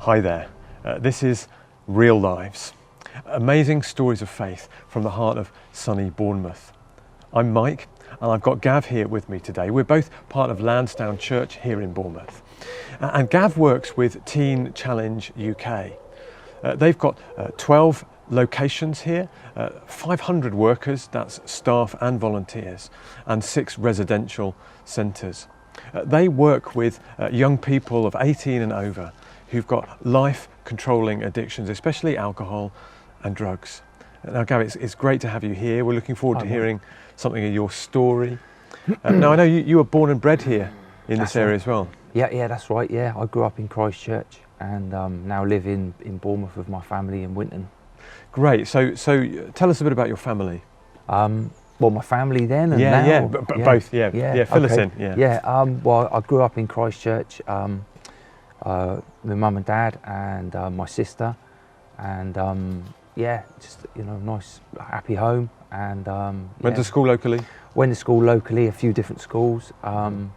Hi there, this is Real Lives, amazing stories of faith from the heart of sunny Bournemouth. I'm Mike and I've got Gav here with me today. We're both part of Lansdowne Church here in Bournemouth. And Gav works with Teen Challenge UK. They've got 12 locations here, 500 workers, that's staff and volunteers, and 6 residential centres. They work with young people of 18 and over who've got life-controlling addictions, especially alcohol and drugs. Now, Gav, it's great to have you here. We're looking forward to hearing something of your story. Now, I know you were born and bred here in this area as well. Yeah, that's right. Yeah, I grew up in Christchurch and now live in Bournemouth with my family in Winton. Great. So tell us a bit about your family. Well, my family then and now. Both. Fill us in. Well, I grew up in Christchurch. My mum and dad and my sister, and just nice, happy home. And went to school locally. Went to school locally, a few different schools. And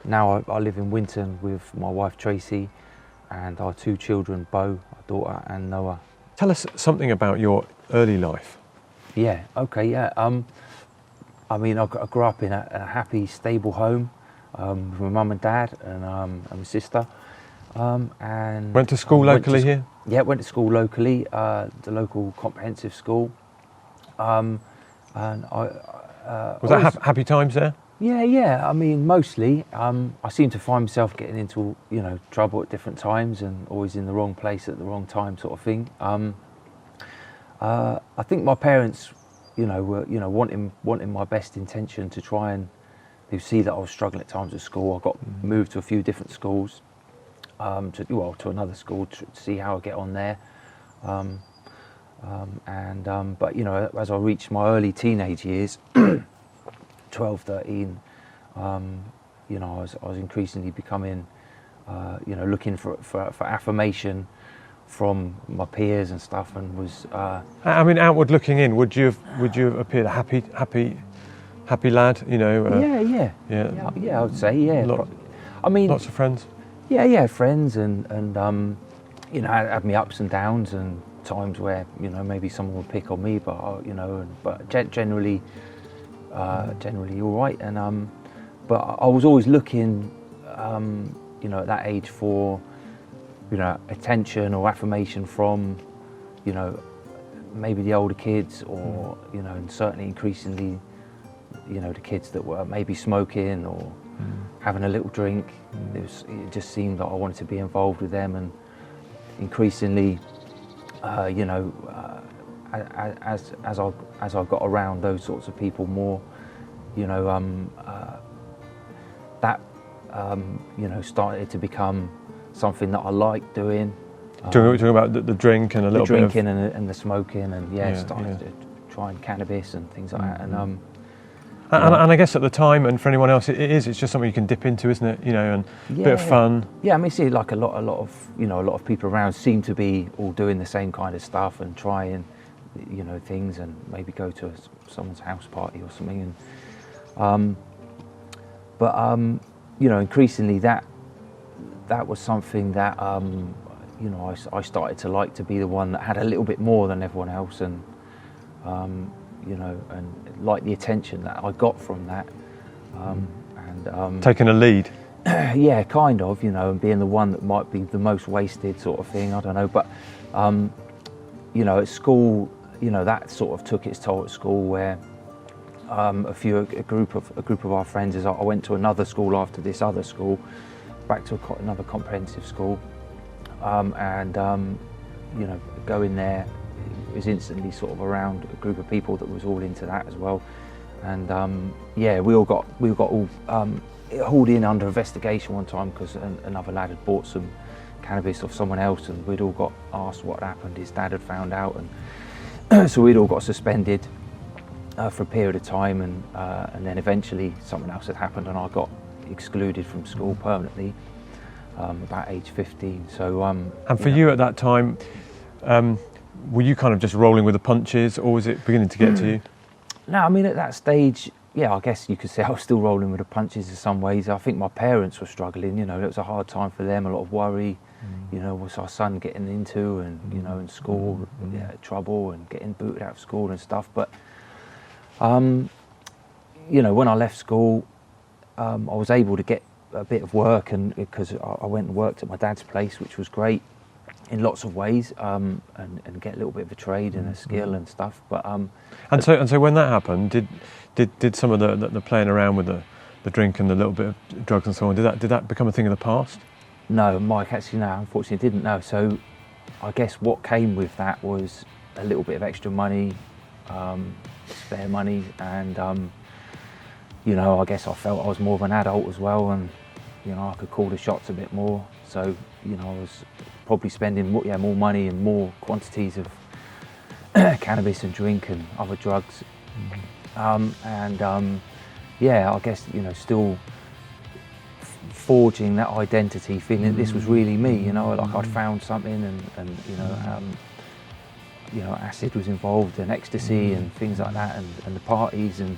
now I live in Winton with my wife Tracy, and our 2 children, Bo, our daughter, and Noah. Tell us something about your early life. I grew up in a happy, stable home with my mum and dad and my sister. And went to school locally here? Yeah, went to school locally, the local comprehensive school. Was that happy times there? Yeah. I mean, mostly. I seem to find myself getting into trouble at different times and always in the wrong place at the wrong time, sort of thing. I think my parents, were wanting my best intention to try and see that I was struggling at times at school. I got moved to a few different schools, to another school to see how I get on there. But as I reached my early teenage years, 12, 13, I was increasingly becoming, looking for affirmation from my peers and stuff, and was. Outward looking in, would you have appeared a happy lad? Yeah. I would say Lots of friends. Yeah, friends, and had my ups and downs and times where maybe someone would pick on me, but generally all right. And but I was always looking, at that age for attention or affirmation from maybe the older kids, or and certainly increasingly the kids that were maybe smoking or having a little drink. It just seemed that I wanted to be involved with them, and increasingly as I got around those sorts of people more, that started to become something that I liked doing. Talking about the drink and a little bit of... The drinking and the smoking, and started trying cannabis and things like that. And I guess at the time, and for anyone else, it's just something you can dip into, isn't it? And a bit of fun. Yeah, see, like a lot of people around seem to be all doing the same kind of stuff and trying, things, and maybe go to someone's house party or something. And increasingly that was something that I started to like, to be the one that had a little bit more than everyone else, and and like the attention that I got from that, taking a lead. Yeah, kind of, and being the one that might be the most wasted, sort of thing. I don't know, but at school, that sort of took its toll at school, where a group of our friends, I went to another school after this other school, back to another comprehensive school, going there, it was instantly sort of around a group of people that was all into that as well. And we all got hauled in under investigation one time because another lad had bought some cannabis off someone else, and we'd all got asked what happened. His dad had found out, and so we'd all got suspended for a period of time, and then eventually something else had happened, and I got excluded from school permanently about age 15. So and for you at that time, were you kind of just rolling with the punches, or was it beginning to get to you? No, at that stage, yeah, I guess you could say I was still rolling with the punches in some ways. I think my parents were struggling, you know, it was a hard time for them, a lot of worry, you know, what's our son getting into, and, you know, in school, yeah, trouble and getting booted out of school and stuff. But, you know, when I left school, I was able to get a bit of work, and because I went and worked at my dad's place, which was great in lots of ways, and get a little bit of a trade and a skill and stuff. But and so when that happened, did some of the playing around with the drink and the little bit of drugs and so on, did that become a thing of the past? No, Mike, actually, no, unfortunately didn't. No. So I guess what came with that was a little bit of extra money, spare money, and you know, I guess I felt I was more of an adult as well, and you know, I could call the shots a bit more. So you know, I was probably spending more money and more quantities of cannabis and drink and other drugs, yeah, I guess, you know, still forging that identity, feeling that this was really me, you know, like I'd found something, and you know, acid was involved, and ecstasy and things like that, and the parties, and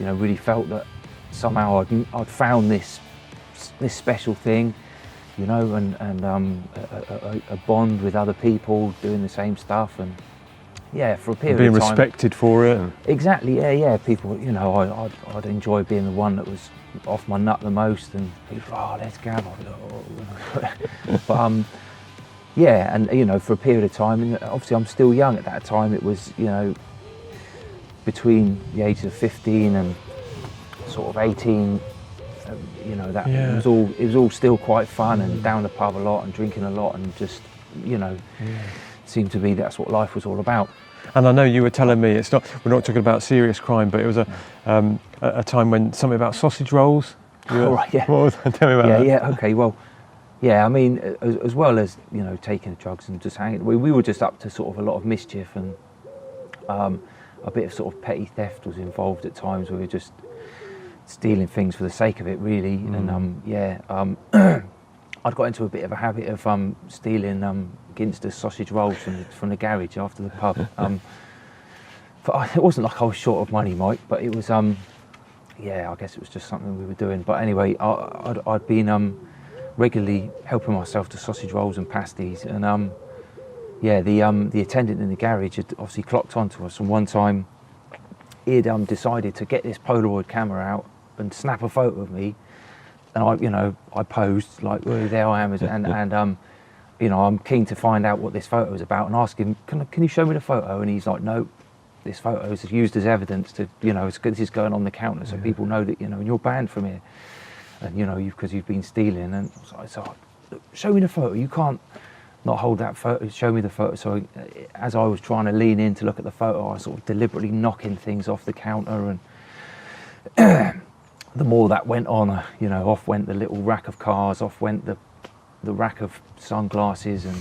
you know, really felt that somehow I'd found this special thing, you know, and a bond with other people doing the same stuff, and yeah, for a period being of time, respected for it. Exactly, yeah. People, you know, I'd enjoy being the one that was off my nut the most, and people, oh, let's Gav. But yeah, and you know, for a period of time, and obviously I'm still young at that time. It was, you know, between the ages of 15 and sort of 18. You know, that it was all still quite fun, and down the pub a lot and drinking a lot, and just, you know, seemed to be that's what life was all about. And I know you were telling me we're not talking about serious crime, but it was a time when something about sausage rolls. Oh, right, yeah. What was that? Tell me about that. Yeah, okay, well, yeah, I mean, as well as, you know, taking drugs and just hanging, we were just up to sort of a lot of mischief, and a bit of sort of petty theft was involved at times. We were just stealing things for the sake of it, really, and I'd got into a bit of a habit of stealing Ginster's sausage rolls from the garage after the pub. But it wasn't like I was short of money, Mike, but it was, yeah, I guess it was just something we were doing. But anyway, I'd been regularly helping myself to sausage rolls and pasties, and yeah, the attendant in the garage had obviously clocked onto us, and one time he'd decided to get this Polaroid camera out and snap a photo of me, and I posed like, well, there I am, and you know, I'm keen to find out what this photo is about, and ask him, can you show me the photo? And he's like, no, this photo is used as evidence to, you know, this is going on the counter, so people know that, you know, you're banned from here, and you know, because you've been stealing. And so look, show me the photo. You can't not hold that photo. Show me the photo. So as I was trying to lean in to look at the photo, I was sort of deliberately knocking things off the counter, and the more that went on, you know, off went the little rack of cars, off went the rack of sunglasses, and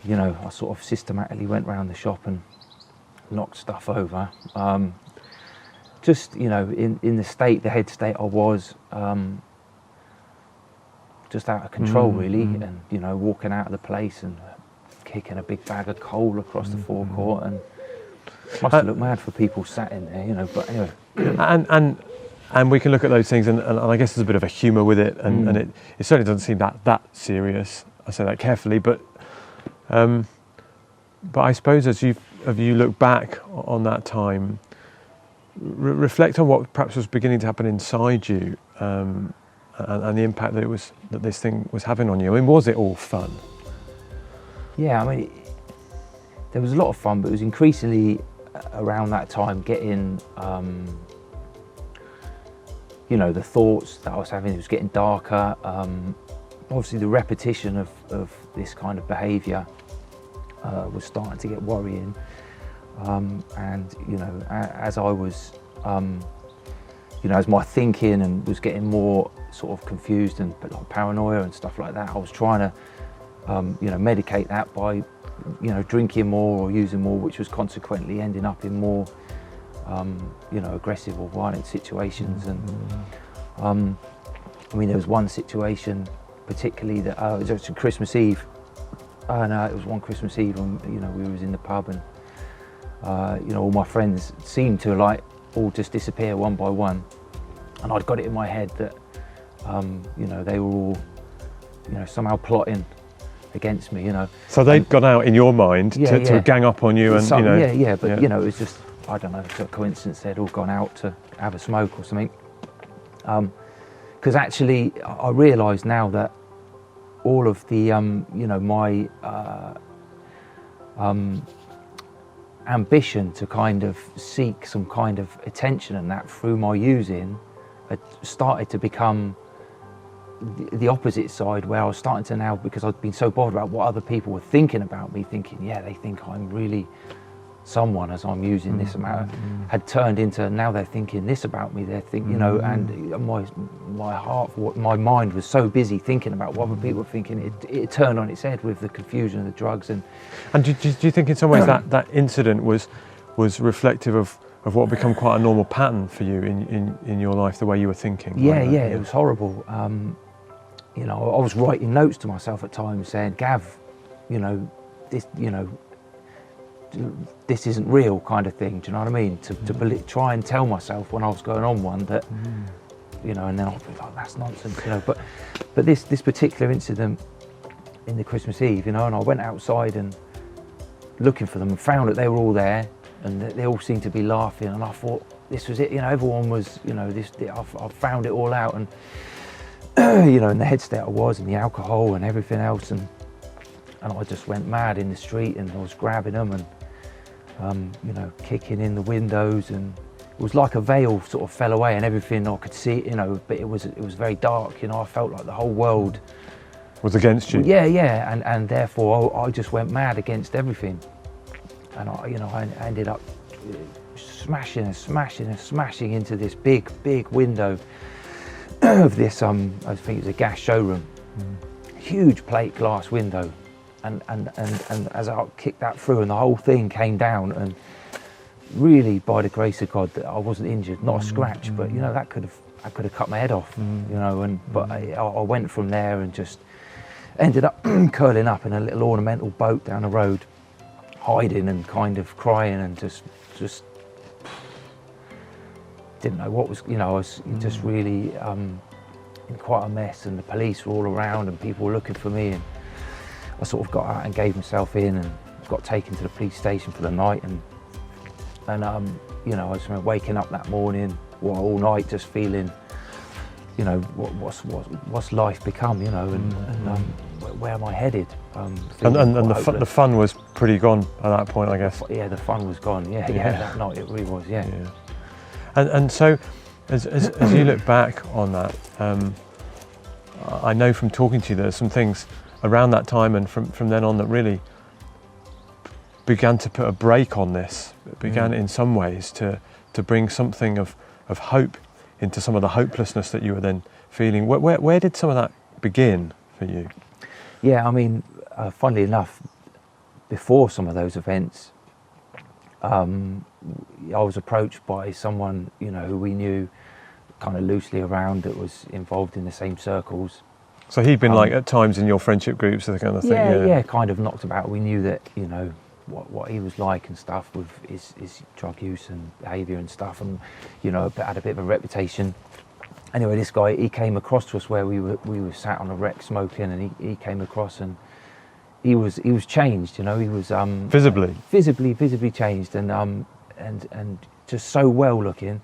you know, I sort of systematically went round the shop and knocked stuff over. Just, you know, in the head state I was, just out of control, really, and you know, walking out of the place and kicking a big bag of coal across the forecourt, and must have looked mad for people sat in there, you know. But anyway. And we can look at those things, and I guess there's a bit of a humour with it, and it certainly doesn't seem that serious. I say that carefully, but I suppose as you look back on that time, reflect on what perhaps was beginning to happen inside you, and the impact that this thing was having on you. I mean, was it all fun? Yeah, I mean, there was a lot of fun, but it was increasingly around that time getting. You know, the thoughts that I was having, it was getting darker. Obviously the repetition of this kind of behaviour was starting to get worrying. And, you know, as I was, you know, as my thinking and was getting more sort of confused and like paranoia and stuff like that, I was trying to, you know, medicate that by, you know, drinking more or using more, which was consequently ending up in more you know, aggressive or violent situations. And I mean, there was one situation particularly that it was actually Christmas Eve, and it was one Christmas Eve when, you know, we was in the pub, and you know, all my friends seemed to like all just disappear one by one. And I'd got it in my head that, you know, they were all, you know, somehow plotting against me, you know. So they'd gone out in your mind to gang up on you, and so, you know. But you know, it was just, I don't know, it's a coincidence they'd all gone out to have a smoke or something. Because actually, I realise now that all of the, you know, my ambition to kind of seek some kind of attention and that through my using had started to become the opposite side, where I was starting to now, because I'd been so bothered about what other people were thinking about me, thinking, yeah, they think I'm really someone as I'm using this amount, had turned into, now they're thinking this about me, they're thinking, you know, and my heart, my mind was so busy thinking about what other people were thinking, it turned on its head with the confusion of the drugs. And do you think in some ways that incident was reflective of what had become quite a normal pattern for you in your life, the way you were thinking? Yeah, it was horrible. You know, I was writing notes to myself at times saying, Gav, you know, this isn't real, kind of thing. Do you know what I mean? To try and tell myself when I was going on one that, you know, and then I'd be like, that's nonsense, you know. But this particular incident in the Christmas Eve, you know, and I went outside and looking for them and found that they were all there, and they all seemed to be laughing, and I thought this was it, you know. Everyone was, you know, I found it all out, and you know, in the head state I was, and the alcohol and everything else, and I just went mad in the street, and I was grabbing them and you know, kicking in the windows, and it was like a veil sort of fell away and everything I could see, you know, but it was very dark, you know. I felt like the whole world was against you. Yeah, and therefore I just went mad against everything, and I ended up smashing into this big window of this I think it was a gas showroom, huge plate glass window, and as I kicked that through, and the whole thing came down, and really by the grace of God that I wasn't injured, not a scratch, but you know, I could have cut my head off, you know. But I went from there and just ended up curling up in a little ornamental boat down the road, hiding and kind of crying, and just didn't know what was, you know, I was just really in quite a mess, and the police were all around and people were looking for me, and I sort of got out and gave myself in and got taken to the police station for the night, and you know, I was waking up that morning, all night, just feeling, you know, what's life become, you know, and where am I headed? And the fun was pretty gone at that point, I guess. Yeah, the fun was gone. Yeah, that night it really was. Yeah. And so, as you look back on that, I know from talking to you, there's some things around that time and from then on that really began to put a brake on this. It began in some ways to bring something of hope into some of the hopelessness that you were then feeling. Where did some of that begin for you? Yeah, I mean, funnily enough, before some of those events, I was approached by someone, you know, who we knew kind of loosely around, that was involved in the same circles. So he'd been like at times in your friendship groups, that kind of thing? Yeah, kind of knocked about. We knew that, you know, what he was like and stuff with his drug use and behaviour and stuff, and, you know, had a bit of a reputation. Anyway, this guy, he came across to us where we were sat on a wreck smoking, and he came across, and he was changed, you know. He was visibly changed, and just so well looking.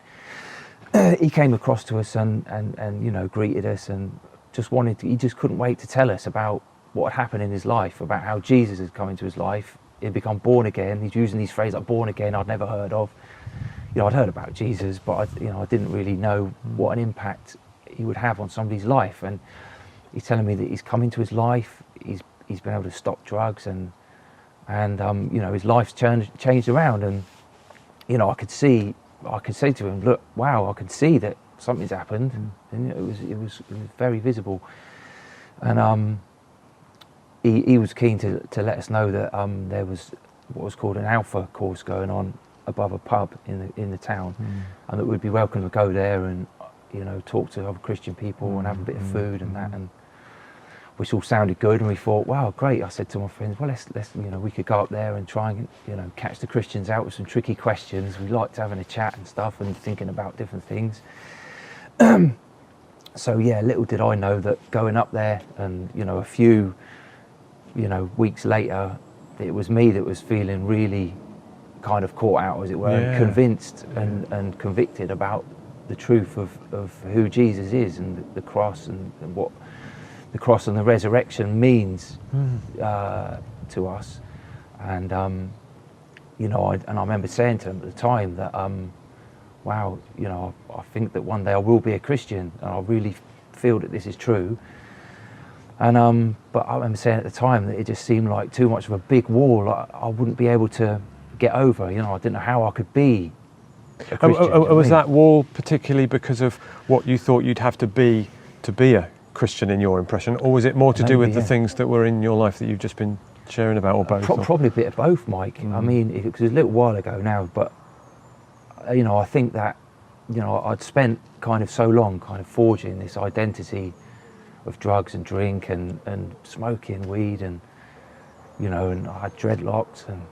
He came across to us and you know, greeted us, and he just couldn't wait to tell us about what had happened in his life, about how Jesus had come into his life. He'd become born again. He's using these phrases like born again I'd never heard of. You know, I'd heard about Jesus, but I didn't really know what an impact he would have on somebody's life. And he's telling me that he's come into his life. He's been able to stop drugs, and you know, his life's changed around. And, you know, I could say to him, look, wow, I can see that something's happened, and it was very visible. And he was keen to let us know that there was what was called an Alpha course going on above a pub in the town, and that we'd be welcome to go there and, you know, talk to other Christian people and have a bit of food and that. And which all sounded good, and we thought, wow, great. I said to my friends, well, let's we could go up there and try and catch the Christians out with some tricky questions. We liked having a chat and stuff and thinking about different things. So yeah, little did I know that going up there and a few weeks later, it was me that was feeling really kind of caught out, as it were, and convinced and convicted about the truth of who Jesus is, and the cross, and what the cross and the resurrection means to us. And I remember saying to him at the time that wow, I think that one day I will be a Christian, and I really feel that this is true. And but I remember saying at the time that it just seemed like too much of a big wall I wouldn't be able to get over. I didn't know how I could be a Christian. Was that wall particularly because of what you thought you'd have to be a Christian in your impression, or was it more to do with the things that were in your life that you've just been sharing about, or both? Probably a bit of both, Mike. I mean, it was a little while ago now, but I think that I'd spent kind of so long kind of forging this identity of drugs and drink and smoking weed, and and I had dreadlocks, and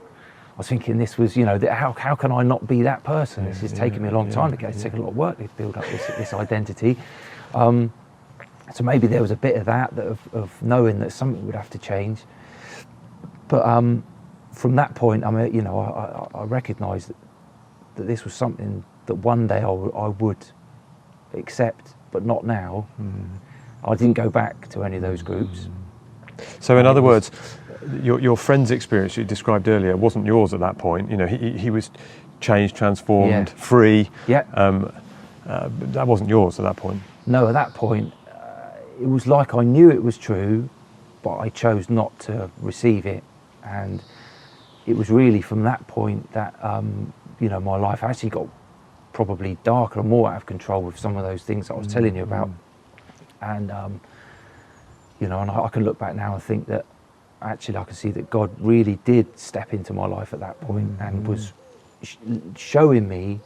I was thinking this was how can I not be that person? This is taking me a long time to get. It's taken a lot of work to build up this identity. So maybe there was a bit of that of knowing that something would have to change. But from that point, I mean, I recognised that this was something that one day I would accept, but not now. I didn't go back to any of those groups. So in other words, your friend's experience you described earlier wasn't yours at that point. He was changed, transformed, free. Yeah. That wasn't yours at that point. No, at that point, it was like I knew it was true, but I chose not to receive it. And it was really from that point that my life actually got probably darker and more out of control with some of those things that I was telling you about. And and I can look back now and think that actually I can see that God really did step into my life at that point and was showing me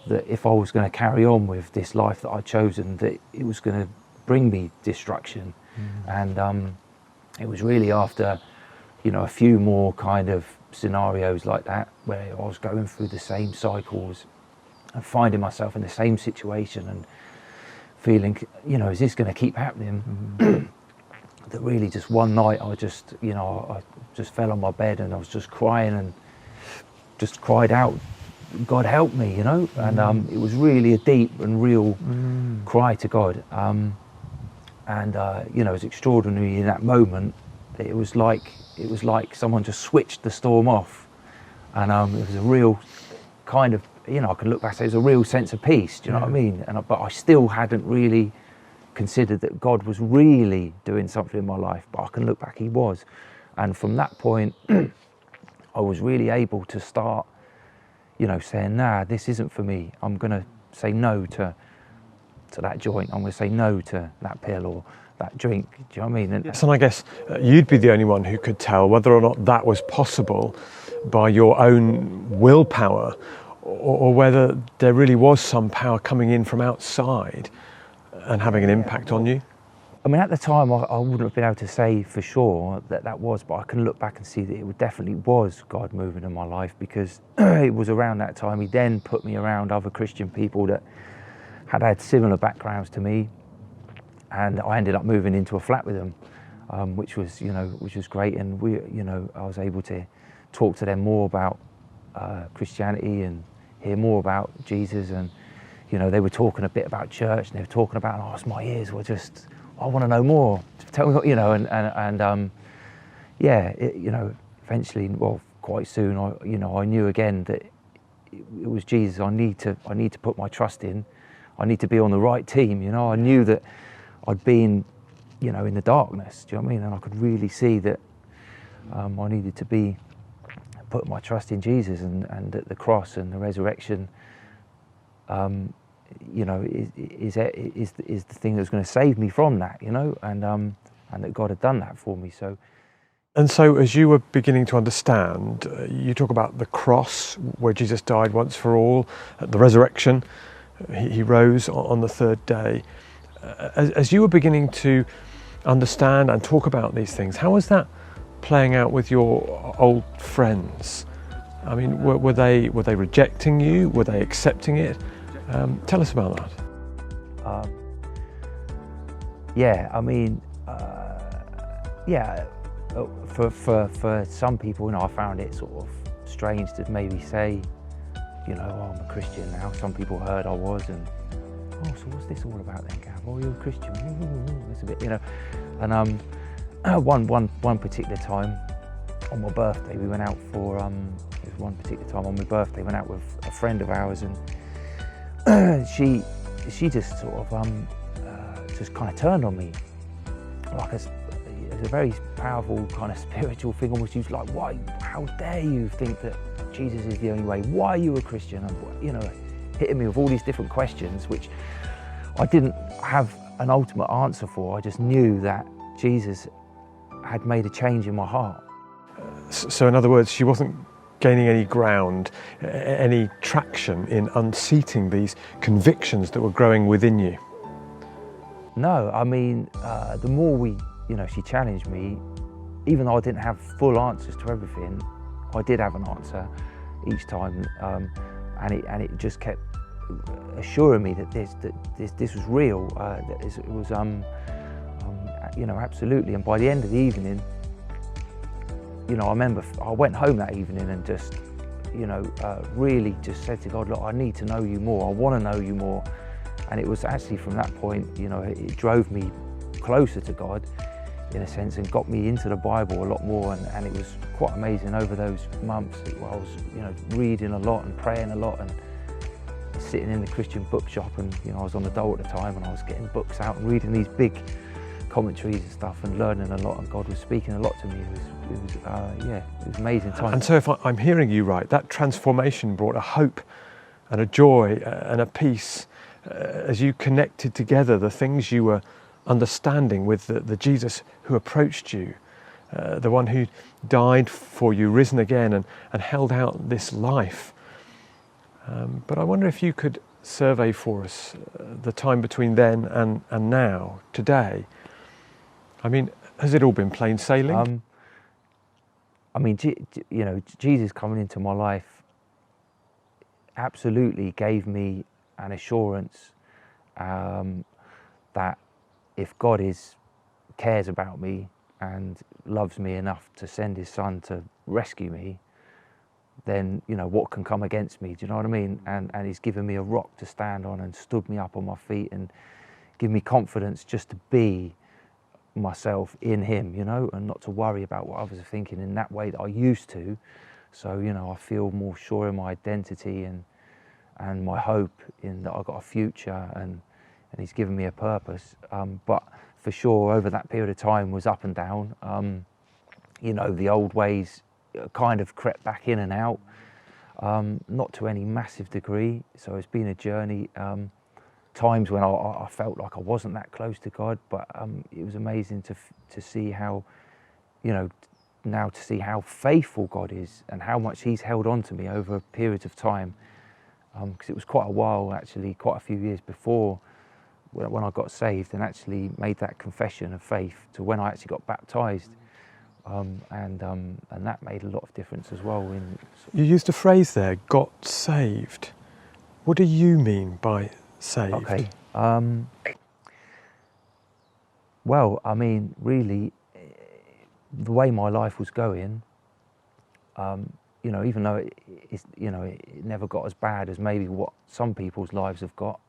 that if I was going to carry on with this life that I'd chosen, that it was going to bring me destruction. And it was really after a few more kind of scenarios like that, where I was going through the same cycles and finding myself in the same situation and feeling, is this going to keep happening? That really just one night I just, I just fell on my bed and I was just crying and just cried out, God help me, and it was really a deep and real cry to God. And it was extraordinary in that moment. It was like someone just switched the storm off, and it was a real kind of, I can look back and say it was a real sense of peace. Do you know what I mean? But I still hadn't really considered that God was really doing something in my life. But I can look back, He was, and from that point, I was really able to start, saying, nah, this isn't for me. I'm going to say no to that joint. I'm going to say no to that pill or that drink. Do you know what I mean? Yes, and I guess you'd be the only one who could tell whether or not that was possible by your own willpower, or whether there really was some power coming in from outside and having an impact on you. I mean, at the time, I wouldn't have been able to say for sure that was, but I can look back and see that it definitely was God moving in my life, because it was around that time He then put me around other Christian people that had similar backgrounds to me, and I ended up moving into a flat with them, which was great, and I was able to talk to them more about Christianity and hear more about Jesus, and they were talking a bit about church, and they were talking about, my ears were just, I want to know more. Tell me what, eventually, well, quite soon, I knew again that it was Jesus. I need to put my trust in. I need to be on the right team. I knew that I'd been, in the darkness. Do you know what I mean? And I could really see that I needed to be put my trust in Jesus, and that the cross and the resurrection, is the thing that's going to save me from that. And that God had done that for me. And so as you were beginning to understand, you talk about the cross where Jesus died once for all, the resurrection, he rose on the third day. As you were beginning to understand and talk about these things. How was that playing out with your old friends? I mean, were they rejecting you? Were they accepting it? Tell us about that. Yeah, I mean, for some people, I found it sort of strange to maybe say, oh, I'm a Christian now. Some people heard I was, and oh, so what's this all about then, Gav? Oh, you're a Christian. It's a bit, And one particular time on my birthday, we went out for it was one particular time on my birthday, went out with a friend of ours, and she just sort of just kind of turned on me, like it's a very powerful kind of spiritual thing. Almost, she was like, "Why? How dare you think that Jesus is the only way? Why are you a Christian?" And hitting me with all these different questions, which I didn't have an ultimate answer for. I just knew that Jesus had made a change in my heart. So in other words, she wasn't gaining any ground, any traction in unseating these convictions that were growing within you? No, I mean, the more she challenged me, even though I didn't have full answers to everything, I did have an answer each time, and it just kept assuring me that this was real. That it was absolutely. And by the end of the evening, I remember I went home that evening and just really just said to God, "Look, I need to know you more. I want to know you more." And it was actually from that point, it drove me closer to God in a sense, and got me into the Bible a lot more. And it was quite amazing over those months. I was reading a lot and praying a lot, and sitting in the Christian bookshop, and I was on the dole at the time, and I was getting books out and reading these big commentaries and stuff, and learning a lot, and God was speaking a lot to me. It was an amazing time. And so if I'm hearing you right, that transformation brought a hope and a joy and a peace as you connected together the things you were understanding with the Jesus who approached you, the one who died for you, risen again, and held out this life. But I wonder if you could survey for us the time between then and now, today. I mean, has it all been plain sailing? I mean, Jesus coming into my life absolutely gave me an assurance that if God cares about me and loves me enough to send his son to rescue me, then what can come against me? Do you know what I mean? And he's given me a rock to stand on and stood me up on my feet and given me confidence just to be myself in him, and not to worry about what others are thinking in that way that I used to. So I feel more sure in my identity and my hope in that I've got a future, and he's given me a purpose. But for sure, over that period of time was up and down. The old ways kind of crept back in and out, not to any massive degree. So it's been a journey. Times when I felt like I wasn't that close to God, but it was amazing to see how, now to see how faithful God is and how much he's held on to me over periods of time. Because it was quite a while, actually, quite a few years before when I got saved and actually made that confession of faith to when I actually got baptised. And that made a lot of difference as well. You used a phrase there, got saved. What do you mean by saved? Okay. Well, I mean, really, the way my life was going, even though it never got as bad as maybe what some people's lives have got,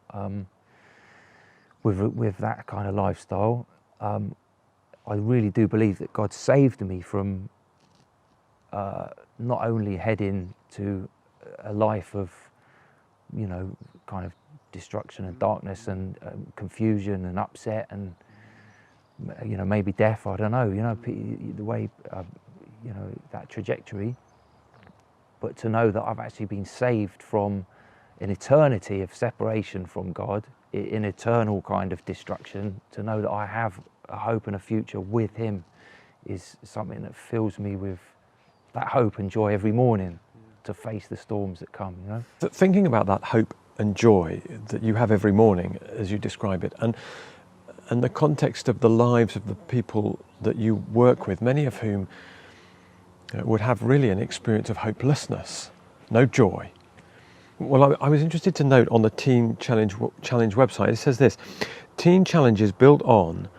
with that kind of lifestyle, I really do believe that God saved me from not only heading to a life of, kind of destruction and darkness and confusion and upset and, maybe death, I don't know, the way, that trajectory, but to know that I've actually been saved from an eternity of separation from God, in eternal kind of destruction, to know that I have a hope and a future with him is something that fills me with that hope and joy every morning to face the storms that come, Thinking about that hope and joy that you have every morning, as you describe it, and and the context of the lives of the people that you work with, many of whom would have really an experience of hopelessness, no joy. Well, I was interested to note on the Teen Challenge website, it says this: Teen Challenge is built on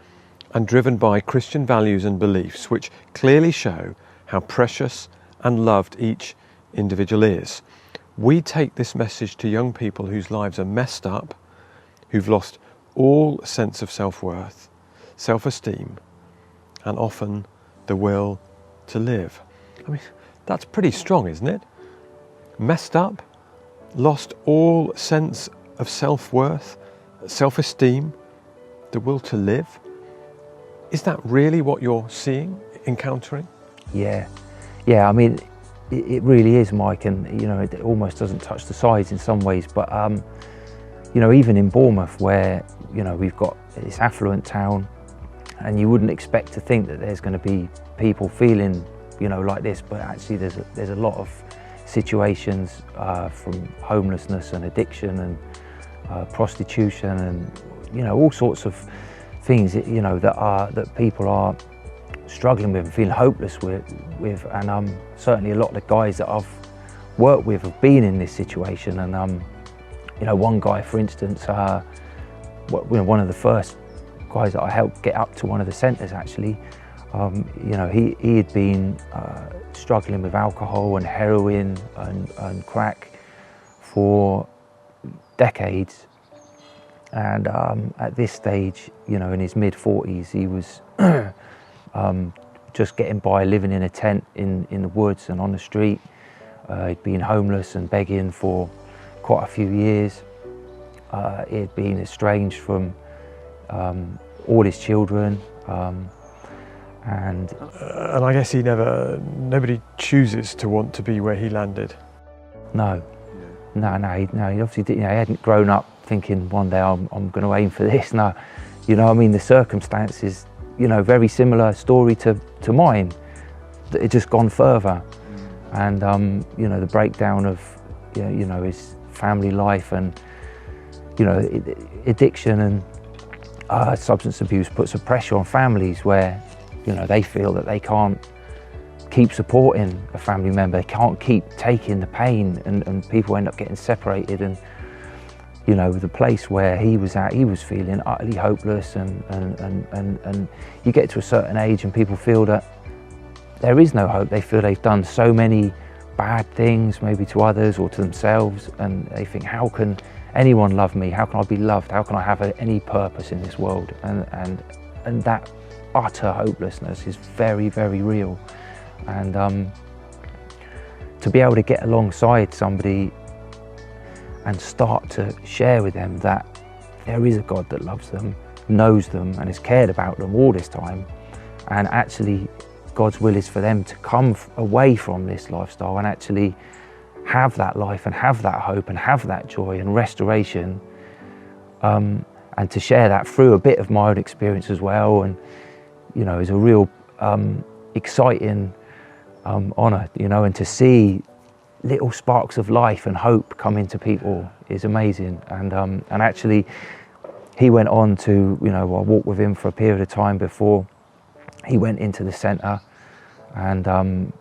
and driven by Christian values and beliefs, which clearly show how precious and loved each individual is. We take this message to young people whose lives are messed up, who've lost all sense of self-worth, self-esteem, and often the will to live. I mean, that's pretty strong, isn't it? Messed up, lost all sense of self-worth, self-esteem, the will to live. Is that really what you're seeing, encountering? Yeah, I mean, it really is, Mike, and it almost doesn't touch the sides in some ways, but even in Bournemouth, where we've got this affluent town, and you wouldn't expect to think that there's going to be people feeling like this, but actually there's a lot of situations from homelessness and addiction and prostitution and all sorts of things that people are struggling with and feeling hopeless with, and certainly a lot of the guys that I've worked with have been in this situation. And one guy, for instance, one of the first guys that I helped get up to one of the centres, actually, he had been struggling with alcohol and heroin and crack for decades, and at this stage, in his mid-40s, he was just getting by, living in a tent in the woods and on the street. He'd been homeless and begging for quite a few years. He'd been estranged from all his children, and I guess nobody chooses to want to be where he landed. No, he obviously didn't. He hadn't grown up thinking one day I'm going to aim for this. No, the circumstances, very similar story to mine. It had just gone further, and the breakdown of his family life, and addiction and substance abuse puts a pressure on families where they feel that they can't keep supporting a family member, they can't keep taking the pain, and people end up getting separated. And the place where he was at, he was feeling utterly hopeless, and you get to a certain age and people feel that there is no hope. They feel they've done so many bad things, maybe to others or to themselves, and they think, how can anyone love me? How can I be loved? How can I have any purpose in this world? And that utter hopelessness is very, very real. And to be able to get alongside somebody and start to share with them that there is a God that loves them, knows them, and has cared about them all this time, and actually God's will is for them to come away from this lifestyle and actually have that life and have that hope and have that joy and restoration, and to share that through a bit of my own experience as well, and is a real exciting honour, and to see little sparks of life and hope come into people is amazing. And actually he went on to, I walked with him for a period of time before he went into the centre, and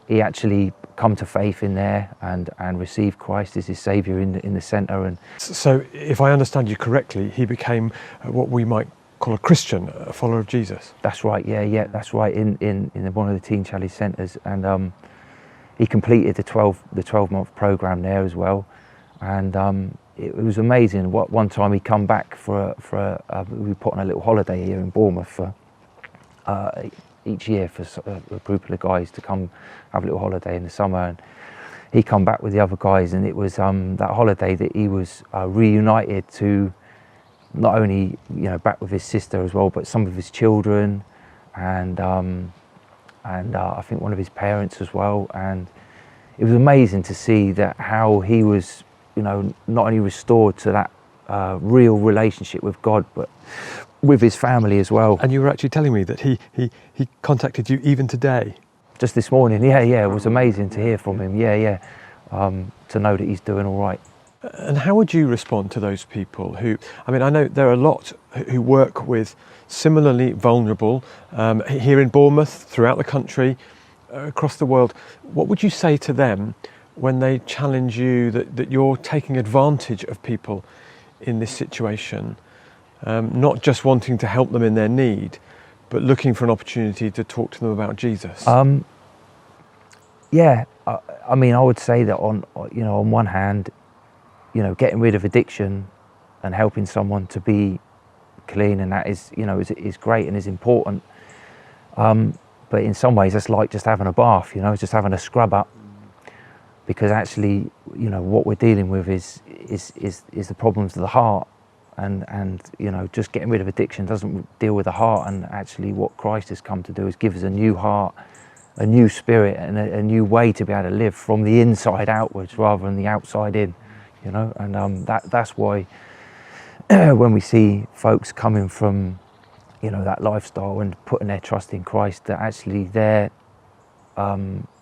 he actually come to faith in there and received Christ as his saviour in the centre. And so if I understand you correctly, he became what we might call a Christian, a follower of Jesus. That's right, yeah, that's right, in one of the Teen Challenge centres. And he completed the 12-month programme there as well, and it was amazing. One time he come back we put on a little holiday here in Bournemouth for each year for a group of the guys to come have a little holiday in the summer, and he come back with the other guys, and it was that holiday that he was reunited to not only back with his sister as well, but some of his children, and I think one of his parents as well. And it was amazing to see that how he was, not only restored to that real relationship with God, but with his family as well. And you were actually telling me that he contacted you even today. Just this morning, yeah, it was amazing to hear from him, to know that he's doing all right. And how would you respond to those people who, I mean, I know there are a lot who work with similarly vulnerable here in Bournemouth, throughout the country, across the world. What would you say to them when they challenge you that you're taking advantage of people in this situation, not just wanting to help them in their need, but looking for an opportunity to talk to them about Jesus? Yeah, I mean, I would say that on one hand, getting rid of addiction and helping someone to be clean, and that is great and is important. But in some ways, it's like just having a bath, just having a scrub up, because actually, what we're dealing with is the problems of the heart, and just getting rid of addiction doesn't deal with the heart. And actually, what Christ has come to do is give us a new heart, a new spirit, and a new way to be able to live from the inside outwards rather than the outside in. And that's why when we see folks coming from that lifestyle and putting their trust in Christ, that actually their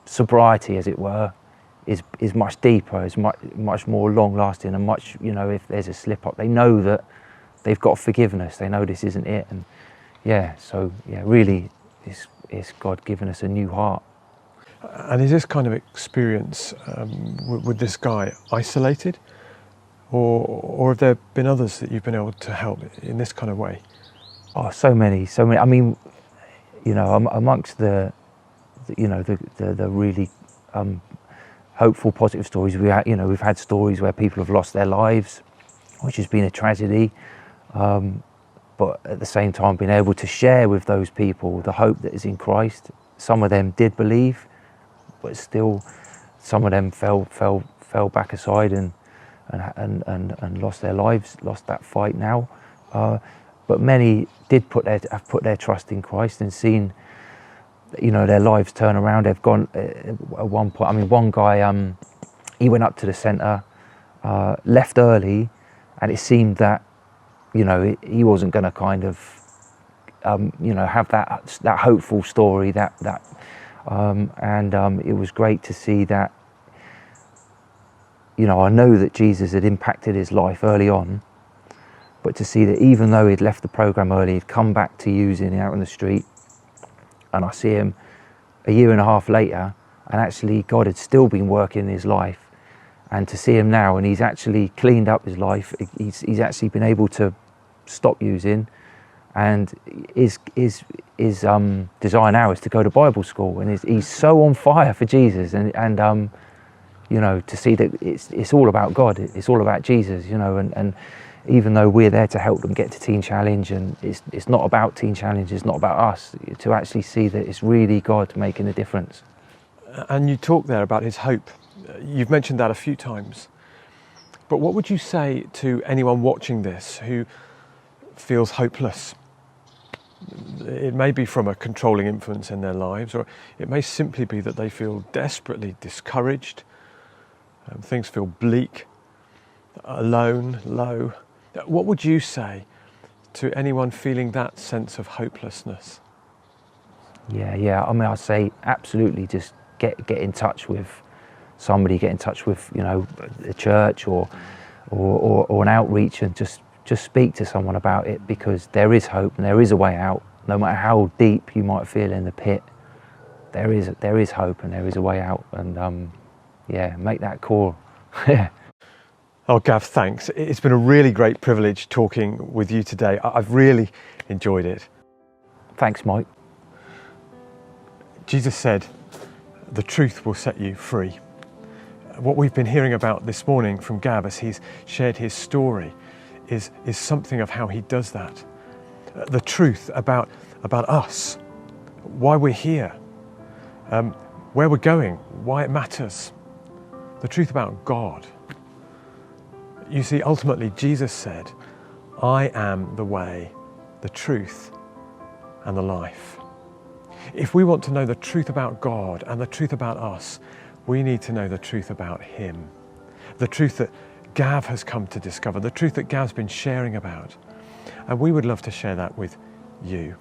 sobriety, as it were, is much deeper, is much more long lasting, and much, if there's a slip up, they know that they've got forgiveness, they know this isn't it. And really it's God giving us a new heart. And is this kind of experience with this guy isolated, or have there been others that you've been able to help in this kind of way? Oh, so many. I mean, amongst the really hopeful, positive stories we've had stories where people have lost their lives, which has been a tragedy. But at the same time, being able to share with those people the hope that is in Christ. Some of them did believe, but still, some of them fell back aside and lost their lives, lost that fight now. But many did have put their trust in Christ and seen, their lives turn around. They've gone at one point. I mean, one guy, he went up to the centre, left early, and it seemed that, he wasn't going to kind of, have that hopeful story. It was great to see that. I know that Jesus had impacted his life early on, but to see that even though he'd left the programme early, he'd come back to using it out on the street, and I see him a year and a half later, and actually God had still been working in his life, and to see him now, and he's actually cleaned up his life. He's actually been able to stop using, and his desire now is to go to Bible school, and he's so on fire for Jesus, and to see that it's all about God, it's all about Jesus, and even though we're there to help them get to Teen Challenge, and it's not about Teen Challenge, it's not about us, to actually see that it's really God making a difference. And you talk there about his hope. You've mentioned that a few times. But what would you say to anyone watching this who feels hopeless? It may be from a controlling influence in their lives, or it may simply be that they feel desperately discouraged. Things feel bleak, alone, low. What would you say to anyone feeling that sense of hopelessness? Yeah. I mean, I'd say absolutely just get in touch with somebody, get in touch with, the church or an outreach, and just speak to someone about it, because there is hope and there is a way out. No matter how deep you might feel in the pit, there is hope and there is a way out. And make that call. Oh, Gav, thanks. It's been a really great privilege talking with you today. I've really enjoyed it. Thanks, Mike. Jesus said, "The truth will set you free." What we've been hearing about this morning from Gav as he's shared his story is something of how he does that. The truth about us, why we're here, where we're going, why it matters. The truth about God. You see, ultimately, Jesus said, "I am the way, the truth, and the life." If we want to know the truth about God and the truth about us, we need to know the truth about him. The truth that Gav has come to discover, the truth that Gav's been sharing about. And we would love to share that with you.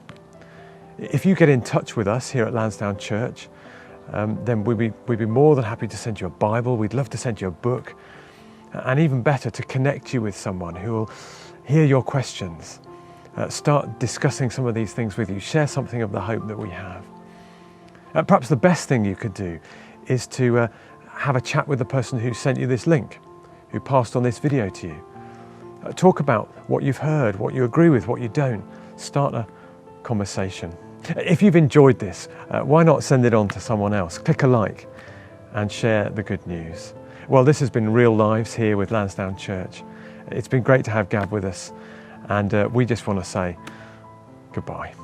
If you get in touch with us here at Lansdowne Church, then we'd be more than happy to send you a Bible. We'd love to send you a book. and even better, to connect you with someone who will hear your questions, start discussing some of these things with you, share something of the hope that we have. Perhaps the best thing you could do is to have a chat with the person who sent you this link, who passed on this video to you. Talk about what you've heard, what you agree with, what you don't. Start a conversation. If you've enjoyed this, why not send it on to someone else? Click a like and share the good news. Well, this has been Real Lives here with Lansdowne Church. It's been great to have Gav with us, and we just want to say goodbye.